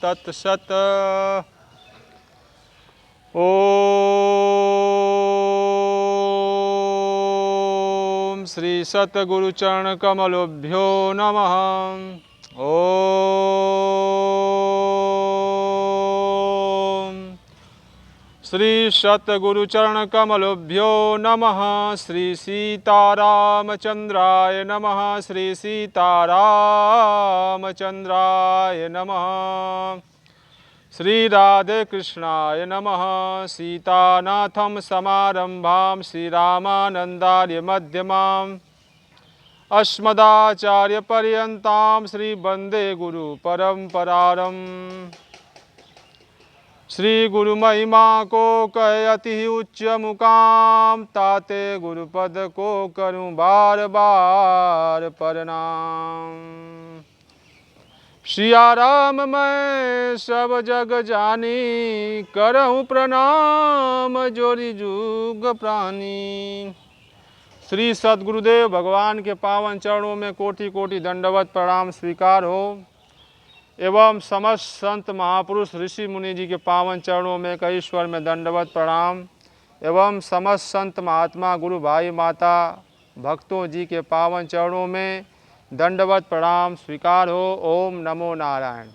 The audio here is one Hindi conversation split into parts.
तत्सत्। ओम श्री सतगुरु चरण कमलोभ्यो नमः। ओम श्री सतगुरु चरण कमलोभ्यो नमः। श्री सीतारामचंद्राय नमः। श्री सीतारामचंद्राय नमः। श्री राधे कृष्णाय नमः। सीतानाथं समारंभां श्रीरामानन्दार्य मध्यमाम् अस्मदाचार्यपर्यन्तां श्री वन्दे गुरु परम्पराम्। श्री गुरु महिमा को कह अति उच्च मुकाम, ताते गुरुपद को करूं बार बार प्रणाम। सिया राम मैं सब जग जानी, करहूं प्रणाम जोरी जुग प्राणी। श्री सद्गुरुदेव भगवान के पावन चरणों में कोटि कोटि दंडवत प्रणाम स्वीकार हो एवं समस्त संत महापुरुष ऋषि मुनि जी के पावन चरणों में कई स्वर में दंडवत प्रणाम एवं समस्त संत महात्मा गुरु भाई माता भक्तों जी के पावन चरणों में दंडवत प्रणाम स्वीकार हो। ओम नमो नारायण।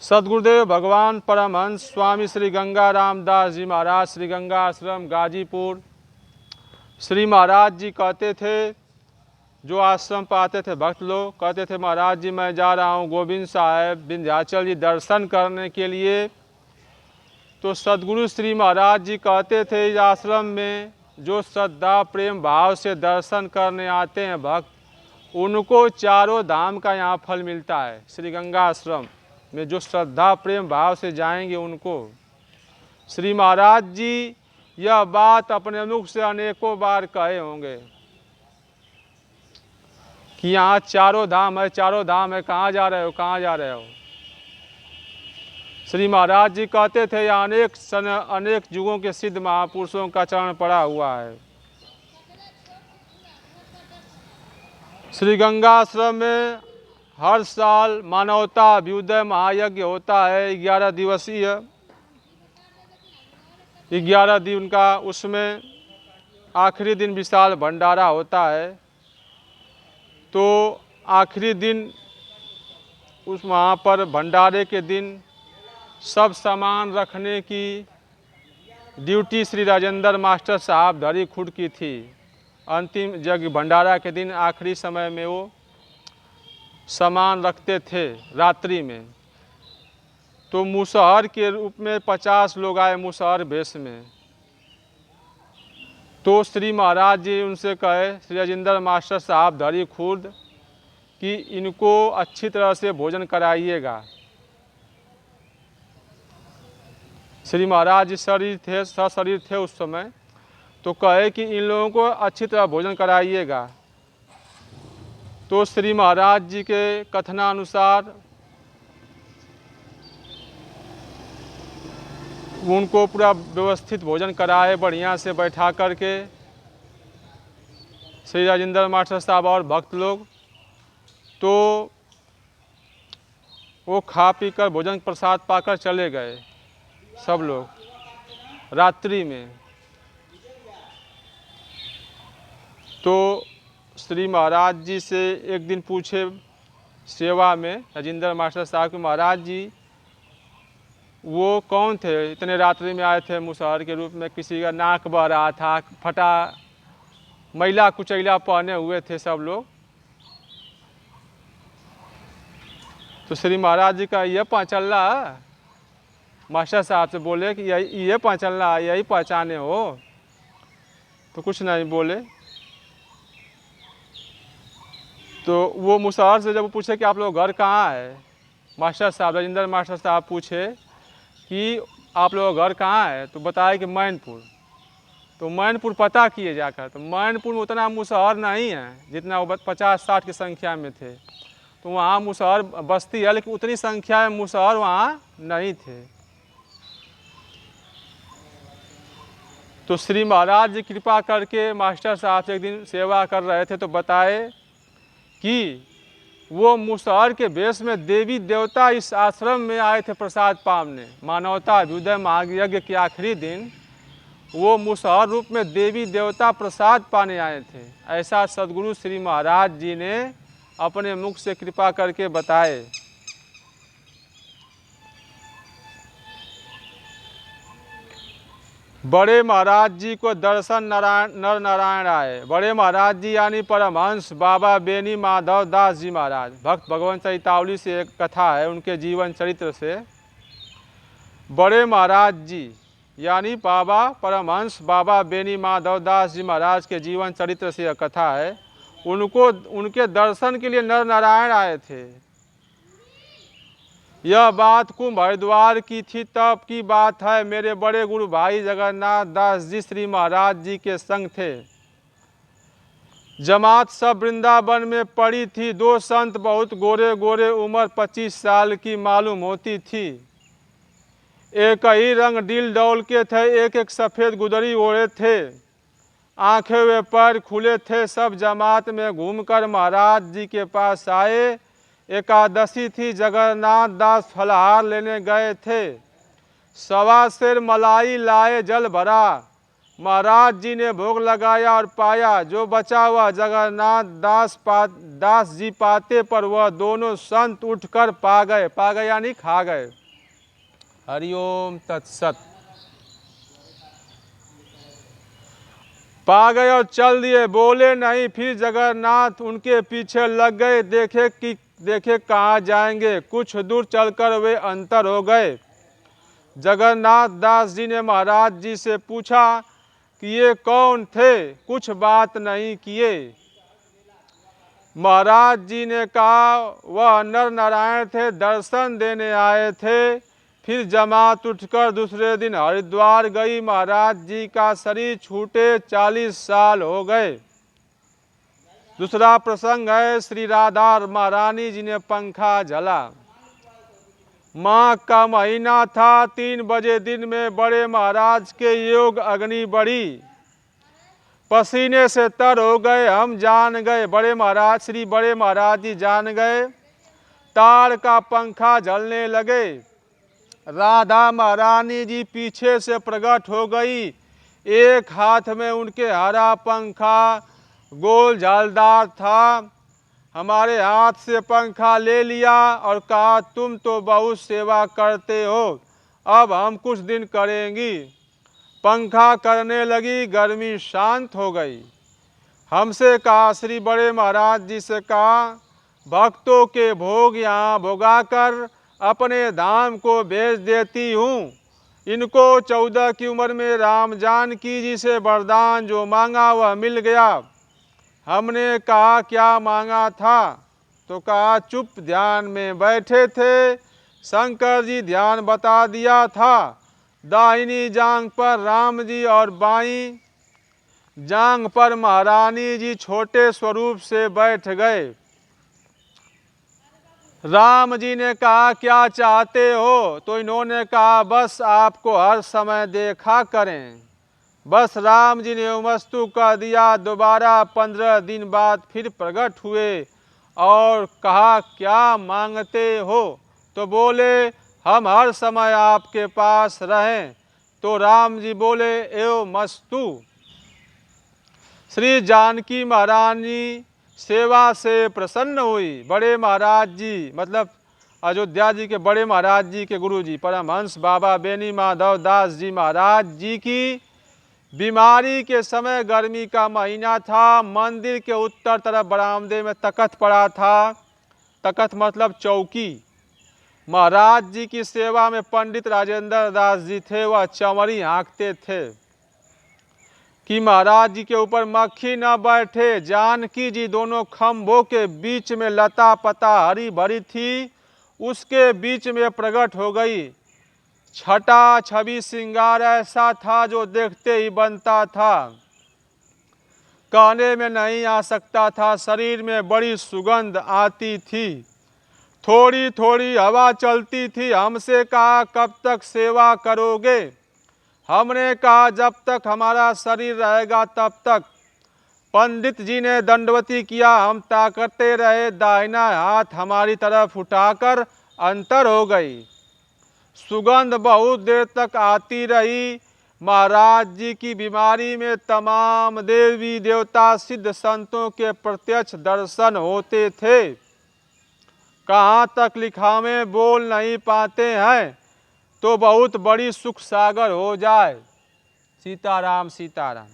सद्गुरुदेव भगवान परमहंस स्वामी श्री गंगा रामदास जी महाराज श्री गंगा आश्रम गाजीपुर। श्री महाराज जी कहते थे, जो आश्रम पर आते थे भक्त लोग कहते थे, महाराज जी मैं जा रहा हूँ गोविंद साहेब विंध्याचल जी दर्शन करने के लिए। तो सद्गुरु श्री महाराज जी कहते थे, इस आश्रम में जो श्रद्धा प्रेम भाव से दर्शन करने आते हैं भक्त, उनको चारों धाम का यहाँ फल मिलता है। श्री गंगा आश्रम में जो श्रद्धा प्रेम भाव से जाएंगे उनको श्री महाराज जी यह बात अपने मुख से अनेकों बार कहे होंगे कि यहाँ चारों धाम है, चारों धाम है, कहाँ जा रहे हो, कहाँ जा रहे हो। श्री महाराज जी कहते थे, यहाँ अनेक युगों के सिद्ध महापुरुषों का चरण पड़ा हुआ है। श्री गंगा आश्रम में हर साल मानवता अभ्युदय महायज्ञ होता है, 11 दिवसीय, 11 दिन का। उसमें आखिरी दिन विशाल भंडारा होता है। तो आखिरी दिन उस वहाँ पर भंडारे के दिन सब सामान रखने की ड्यूटी श्री राजेंद्र मास्टर साहब धरी खुद की थी। अंतिम जग भंडारा के दिन आखिरी समय में वो सामान रखते थे रात्रि में। तो मुसहर के रूप में 50 लोग आए मुसहर वेश में। तो श्री महाराज जी उनसे कहे, श्री राजेंद्र मास्टर साहब धरी खुर्द, कि इनको अच्छी तरह से भोजन कराइएगा। श्री महाराज जी सशरीर थे उस समय। तो कहे कि इन लोगों को अच्छी तरह भोजन कराइएगा। तो श्री महाराज जी के कथनानुसार उनको पूरा व्यवस्थित भोजन कराए, बढ़िया से बैठा करके। श्री राजेंद्र मास्टर साहब और भक्त लोग तो वो खा पी कर भोजन प्रसाद पाकर चले गए सब लोग रात्रि में। तो श्री महाराज जी से एक दिन पूछे सेवा में राजेंद्र मास्टर साहब के, महाराज जी वो कौन थे, इतने रात्रि में आए थे मुसहर के रूप में, किसी का नाक बह रहा था, फटा मैला कुचैला पहने हुए थे सब लोग। तो श्री महाराज जी का यह पहचानला, मास्टर साहब से बोले कि ये पहचानला, यही पहचाने हो। तो कुछ नहीं बोले। तो वो मुसहर से जब पूछे कि आप लोग घर कहाँ है, मास्टर साहब राजेंद्र मास्टर साहब पूछे कि आप लोग घर कहाँ है, तो बताया कि मैनपुर। तो मैनपुर पता किए जाकर, तो मैनपुर में उतना मुसहर नहीं है जितना वो 50-60 की संख्या में थे। तो वहाँ मुसहर बस्ती है, लेकिन उतनी संख्या में मुसहर वहाँ नहीं थे। तो श्री महाराज जी कृपा करके मास्टर साहब से एक दिन सेवा कर रहे थे, तो बताए कि वो मुसहर के वेश में देवी देवता इस आश्रम में आए थे प्रसाद पावने। मानवता अभ्युदय महायज्ञ के आखिरी दिन वो मुसहर रूप में देवी देवता प्रसाद पाने आए थे। ऐसा सद्गुरु श्री महाराज जी ने अपने मुख से कृपा करके बताए। बड़े महाराज जी को दर्शन नर नारायण आए। बड़े महाराज जी यानी परमहंस बाबा बेनी माधव दास जी महाराज। भक्त भगवान चरितावली से एक कथा है उनके जीवन चरित्र से। बड़े महाराज जी यानी बाबा परमहंस बाबा बेनी माधव दास जी महाराज के जीवन चरित्र से यह कथा है। उनके दर्शन के लिए नर नारायण आए थे। यह बात कुंभ हरिद्वार की थी, तब की बात है। मेरे बड़े गुरु भाई जगन्नाथ दास जी श्री महाराज जी के संग थे। जमात सब वृंदावन में पड़ी थी। दो संत बहुत गोरे गोरे, उम्र 25 साल की मालूम होती थी। एक ही रंग डील डौल के थे, एक एक सफ़ेद गुदरी ओढ़े थे, आंखें वे पैर खुले थे। सब जमात में घूमकर महाराज जी के पास आए। एकादशी थी, जगन्नाथ दास फलाहार लेने गए थे। 1.25 सेर मलाई लाए, जल भरा। महाराज जी ने भोग लगाया और पाया। जो बचा हुआ जगन्नाथ दास जी पाते पर वह दोनों संत उठकर पा गए यानी खा गए। हरिओम तत्सत। पा गए और चल दिए, बोले नहीं। फिर जगन्नाथ उनके पीछे लग गए, देखे कहाँ जाएंगे। कुछ दूर चलकर वे अंतर हो गए। जगन्नाथ दास जी ने महाराज जी से पूछा कि ये कौन थे, कुछ बात नहीं किए। महाराज जी ने कहा वह नर नारायण थे, दर्शन देने आए थे। फिर जमात उठकर दूसरे दिन हरिद्वार गई। महाराज जी का शरीर छूटे 40 साल हो गए। दूसरा प्रसंग है, श्री राधा महारानी जी ने पंखा जला। माघ का महीना था। 3 बजे दिन में बड़े महाराज के योग अग्नि बढ़ी, पसीने से तर हो गए। हम जान गए, श्री बड़े महाराज जी जान गए। तार का पंखा जलने लगे। राधा महारानी जी पीछे से प्रकट हो गई। एक हाथ में उनके हरा पंखा गोल झालदार था। हमारे हाथ से पंखा ले लिया और कहा तुम तो बहुत सेवा करते हो, अब हम कुछ दिन करेंगी। पंखा करने लगी, गर्मी शांत हो गई। हमसे कहा, श्री बड़े महाराज जी से कहा, भक्तों के भोग यहाँ भोगाकर अपने धाम को भेज देती हूँ। इनको 14 की उम्र में राम जानकी जी से वरदान जो मांगा वह मिल गया। हमने कहा क्या मांगा था? तो कहा चुप ध्यान में बैठे थे, शंकर जी ध्यान बता दिया था। दाहिनी जांग पर राम जी और बाईं जांग पर महारानी जी छोटे स्वरूप से बैठ गए। राम जी ने कहा क्या चाहते हो? तो इन्होंने कहा बस आपको हर समय देखा करें। बस राम जी ने वस्तु कह दिया। दोबारा 15 दिन बाद फिर प्रकट हुए और कहा क्या मांगते हो? तो बोले हम हर समय आपके पास रहें। तो राम जी बोले एवं मस्तु। श्री जानकी महारानी सेवा से प्रसन्न हुई। बड़े महाराज जी मतलब अयोध्या जी के बड़े महाराज जी के गुरु जी परमहंस बाबा बेनी माधव दास जी महाराज जी की बीमारी के समय, गर्मी का महीना था। मंदिर के उत्तर तरफ बरामदे में तख्त पड़ा था। तख्त मतलब चौकी। महाराज जी की सेवा में पंडित राजेंद्र दास जी थे। वह चमड़ी हाँकते थे कि महाराज जी के ऊपर मक्खी न बैठे। जानकी जी दोनों खंभों के बीच में लता पता हरी भरी थी, उसके बीच में प्रकट हो गई। छटा छवि श्रृंगार ऐसा था जो देखते ही बनता था, कहने में नहीं आ सकता था। शरीर में बड़ी सुगंध आती थी, थोड़ी थोड़ी हवा चलती थी। हमसे कहा कब तक सेवा करोगे? हमने कहा जब तक हमारा शरीर रहेगा तब तक। पंडित जी ने दंडवती किया, हम ताकते रहे, दाहिना हाथ हमारी तरफ उठाकर अंतर हो गई। सुगंध बहुत देर तक आती रही। महाराज जी की बीमारी में तमाम देवी देवता सिद्ध संतों के प्रत्यक्ष दर्शन होते थे। कहाँ तक लिखावें, बोल नहीं पाते हैं तो बहुत बड़ी सुख सागर हो जाए। सीताराम सीताराम।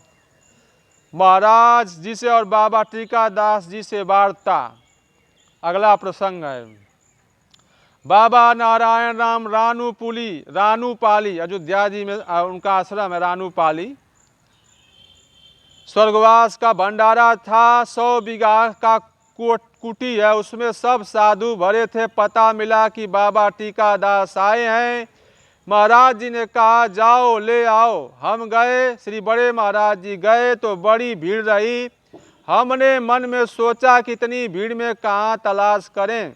महाराज जी से और बाबा टीकादास जी से वार्ता। अगला प्रसंग है। बाबा नारायण राम रानूपाली अयोध्या जी में उनका आश्रम है रानूपाली। स्वर्गवास का भंडारा था, 100 बीघा का कुटी है, उसमें सब साधु भरे थे। पता मिला कि बाबा टीकादास आए हैं। महाराज जी ने कहा जाओ ले आओ। हम गए, श्री बड़े महाराज जी गए तो बड़ी भीड़ रही। हमने मन में सोचा कि इतनी भीड़ में कहाँ तलाश करें।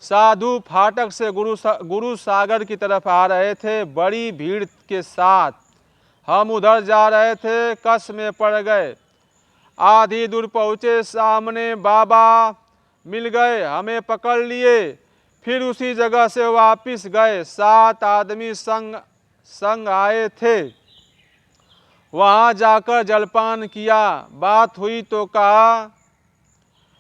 साधु फाटक से गुरु सागर की तरफ आ रहे थे बड़ी भीड़ के साथ। हम उधर जा रहे थे, कस में पड़ गए। आधी दूर पहुँचे, सामने बाबा मिल गए, हमें पकड़ लिए। फिर उसी जगह से वापिस गए। 7 आदमी संग आए थे। वहाँ जाकर जलपान किया। बात हुई तो कहा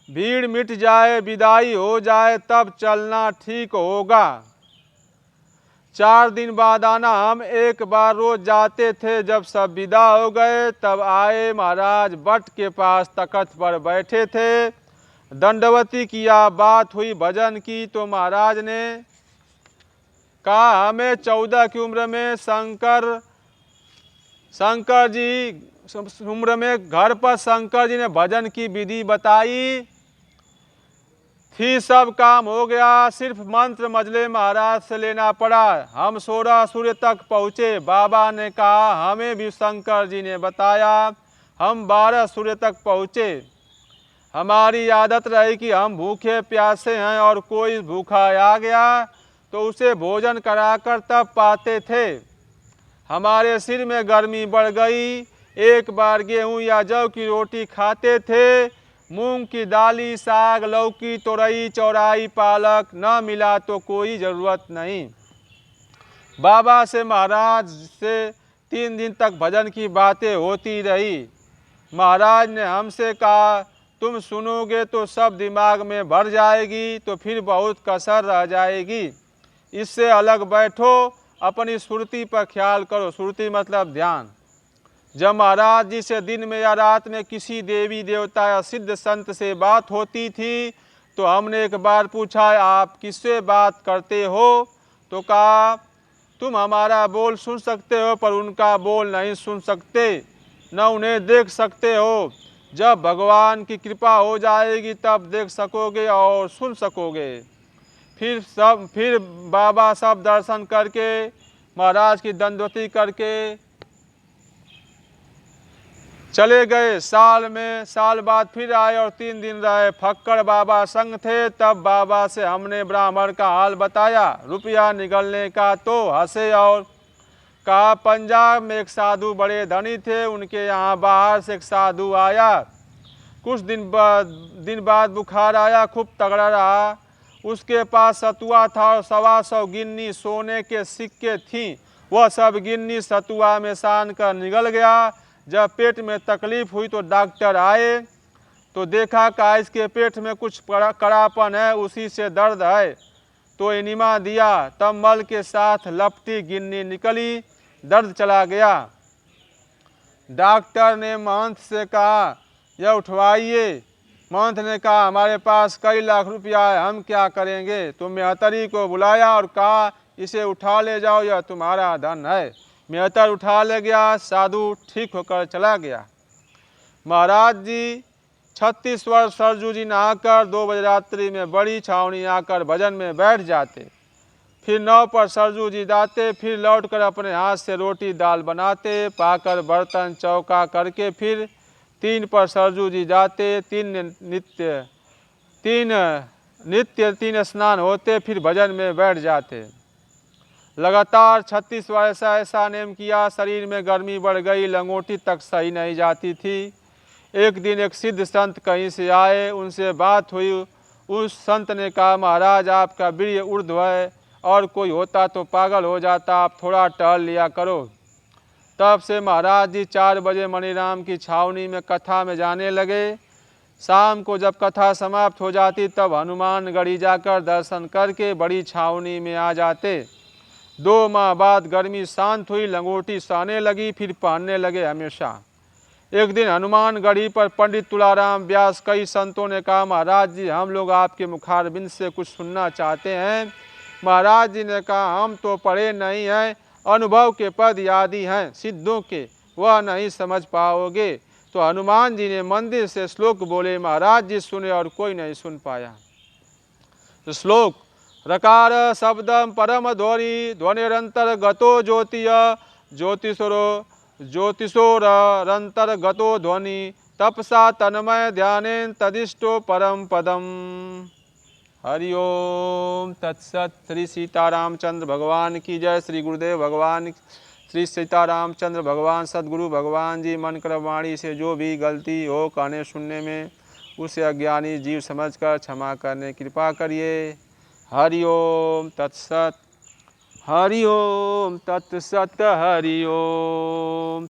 भीड़ मिट जाए, विदाई हो जाए, तब चलना ठीक होगा। 4 दिन बाद आना। हम एक बार रोज जाते थे। जब सब विदा हो गए तब आए। महाराज बट के पास तख्त पर बैठे थे। दंडवती किया, बात हुई भजन की तो महाराज ने कहा हमें 14 की उम्र में शंकर जी उम्र में घर पर शंकर जी ने भजन की विधि बताई थी। सब काम हो गया, सिर्फ मंत्र मजले महाराज से लेना पड़ा। हम 16 सूर्य तक पहुँचे। बाबा ने कहा हमें भी शंकर जी ने बताया। हम 12 सूर्य तक पहुँचे। हमारी आदत रही कि हम भूखे प्यासे हैं और कोई भूखा आ गया तो उसे भोजन कराकर तब पाते थे। हमारे सिर में गर्मी बढ़ गई। एक बार गेहूं या जौ की रोटी खाते थे। मूंग की दाली, साग, लौकी, तोरई, चौराई, पालक न मिला तो कोई ज़रूरत नहीं। बाबा से महाराज से 3 दिन तक भजन की बातें होती रही। महाराज ने हमसे कहा तुम सुनोगे तो सब दिमाग में भर जाएगी, तो फिर बहुत कसर रह जाएगी। इससे अलग बैठो, अपनी सुरती पर ख्याल करो। सुरती मतलब ध्यान। जब महाराज जी से दिन में या रात में किसी देवी देवता या सिद्ध संत से बात होती थी तो हमने एक बार पूछा आप किससे बात करते हो? तो कहा तुम हमारा बोल सुन सकते हो पर उनका बोल नहीं सुन सकते, न उन्हें देख सकते हो। जब भगवान की कृपा हो जाएगी तब देख सकोगे और सुन सकोगे। फिर बाबा सब दर्शन करके महाराज की दंडवती करके चले गए। साल बाद फिर आए और 3 दिन रहे। फक्कड़ बाबा संग थे। तब बाबा से हमने ब्राह्मण का हाल बताया, रुपया निकलने का, तो हंसे और कहा पंजाब में एक साधु बड़े धनी थे, उनके यहाँ बाहर से एक साधु आया। कुछ दिन बाद बुखार आया, खूब तगड़ा रहा। उसके पास सतुआ था और 125 गिन्नी सोने के सिक्के थीं। वह सब गिन्नी सतुआ में सान कर निगल गया। जब पेट में तकलीफ हुई तो डॉक्टर आए तो देखा कि इसके पेट में कुछ कड़ापन है, उसी से दर्द है, तो एनिमा दिया। तब मल के साथ लपटी गिन्नी निकली, दर्द चला गया। डॉक्टर ने महंत से कहा यह उठवाइए। महंत ने कहा हमारे पास कई लाख रुपया है, हम क्या करेंगे? तो मेहतरी को बुलाया और कहा इसे उठा ले जाओ, यह तुम्हारा धन है। मेहतर उठा ले गया। साधु ठीक होकर चला गया। महाराज जी 36 वर्ष सरजू जी नहाकर 2 बजे रात्रि में बड़ी छावनी आकर भजन में बैठ जाते। फिर 9 पर सरजू जी जाते। फिर लौटकर अपने हाथ से रोटी दाल बनाते, पाकर बर्तन चौका करके फिर 3 पर सरजू जी जाते। 3 नित्य 3 स्नान होते, फिर भजन में बैठ जाते। लगातार 36 वर्ष ऐसा नेम किया। शरीर में गर्मी बढ़ गई, लंगोटी तक सही नहीं जाती थी। एक दिन एक सिद्ध संत कहीं से आए, उनसे बात हुई। उस संत ने कहा, महाराज आपका वीर्य ऊर्ध्व है, और कोई होता तो पागल हो जाता, आप थोड़ा टहल लिया करो। तब से महाराज जी 4 बजे मणिराम की छावनी में कथा में जाने लगे। शाम को जब कथा समाप्त हो जाती तब हनुमानगढ़ी जाकर दर्शन करके बड़ी छावनी में आ जाते। 2 माह बाद गर्मी शांत हुई, लंगोटी सहने लगी, फिर पहनने लगे हमेशा। एक दिन हनुमानगढ़ी पर पंडित तुलाराम व्यास कई संतों ने कहा, महाराज जी हम लोग आपके मुखारबिंद से कुछ सुनना चाहते हैं। महाराज जी ने कहा, हम तो पढ़े नहीं हैं, अनुभव के पद आदि हैं सिद्धों के, वह नहीं समझ पाओगे। तो हनुमान जी ने मंदिर से श्लोक बोले, महाराज जी सुने और कोई नहीं सुन पाया। तो श्लोक, रकार शब्दम परम ध्वनि ध्वनिरंतर गतो ज्योतिय ज्योतिषोरंतर गतो ध्वनि तपसा तन्मय ध्यानेन तदिष्टो परम पदम। हरि ओम तत्सत। श्री सीतारामचंद्र भगवान की जय। श्री गुरुदेव भगवान, श्री सीतारामचंद्र भगवान सद्गुरु भगवान जी मन कर्म वाणी से जो भी गलती हो कहने सुनने में, उसे अज्ञानी जीव समझकर क्षमा करने कृपा करिए। हरि ओम तत्सत। हरि ओम तत्सत। हरि ओम।